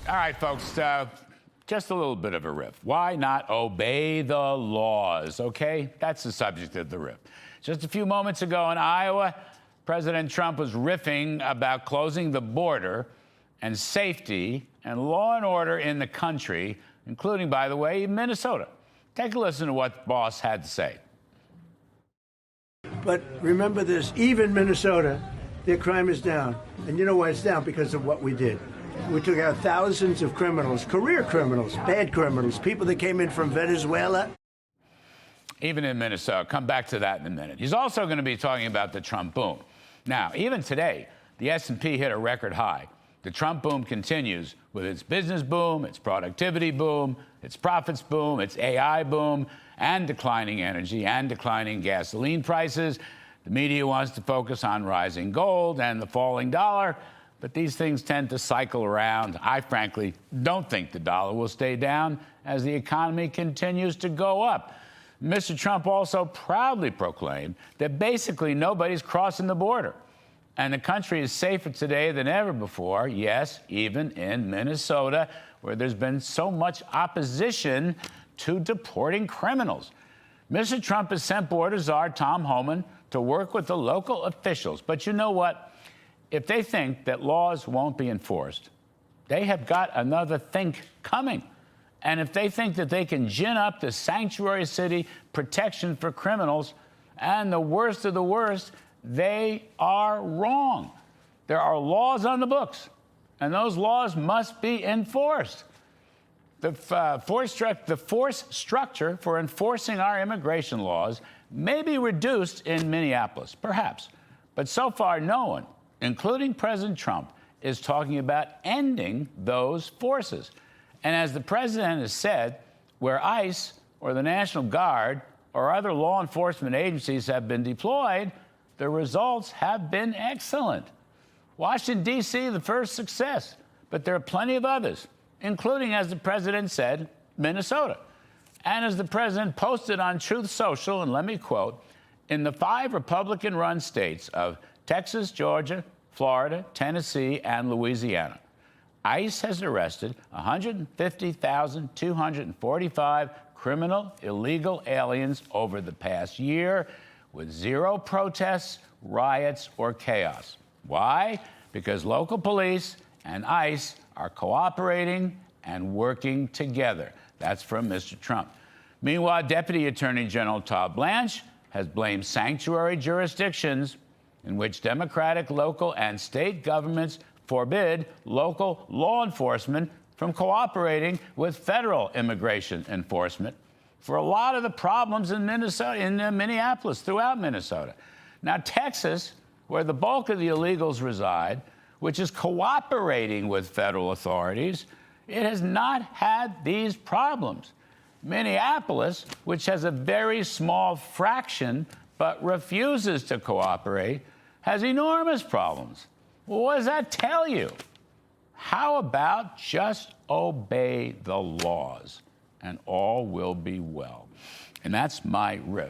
All right, folks, just a little bit of a riff. Why not obey the laws, okay? That's the subject of the riff. Just a few moments ago in Iowa, President Trump was riffing about closing the border and safety and law and order in the country, including, by the way, Minnesota. Take a listen to what the boss had to say. But remember this, even Minnesota, their crime is down. And you know why it's down? Because of what we did. We took out thousands of criminals, career criminals, bad criminals, people that came in from Venezuela. Even in Minnesota. Come back to that in a minute. He's also going to be talking about the Trump boom. Now, even today, the S&P hit a record high. The Trump boom continues with its business boom, its productivity boom, its profits boom, its AI boom, and declining energy and declining gasoline prices. The media wants to focus on rising gold and the falling dollar, but these things tend to cycle around. I frankly don't think the dollar will stay down as the economy continues to go up. Mr. Trump also proudly proclaimed that basically nobody's crossing the border. And the country is safer today than ever before, yes, even in Minnesota, where there's been so much opposition to deporting criminals. Mr. Trump has sent border czar Tom Homan to work with the local officials. But you know what? If they think that laws won't be enforced, they have got another think coming. And if they think that they can gin up the sanctuary city protection for criminals and the worst of the worst, they are wrong. There are laws on the books, and those laws must be enforced. The force structure for enforcing our immigration laws may be reduced in Minneapolis, perhaps. But so far, no one, including President Trump, is talking about ending those forces. And as the president has said, where ICE or the National Guard or other law enforcement agencies have been deployed, the results have been excellent. Washington, D.C., the first success, but there are plenty of others, including, as the president said, Minnesota. And as the president posted on Truth Social, and let me quote, in the 5 Republican-run states of Texas, Georgia, Florida, Tennessee, and Louisiana, ICE has arrested 150,245 criminal illegal aliens over the past year with zero protests, riots, or chaos. Why? Because local police and ICE are cooperating and working together. That's from Mr. Trump. Meanwhile, Deputy Attorney General Todd Blanche has blamed sanctuary jurisdictions in which Democratic local and state governments forbid local law enforcement from cooperating with federal immigration enforcement for a lot of the problems in Minneapolis, throughout Minnesota. Now, Texas, where the bulk of the illegals reside, which is cooperating with federal authorities, it has not had these problems. Minneapolis, which has a very small fraction but refuses to cooperate, has enormous problems. Well, what does that tell you? How about just obey the laws and all will be well? And that's my riff.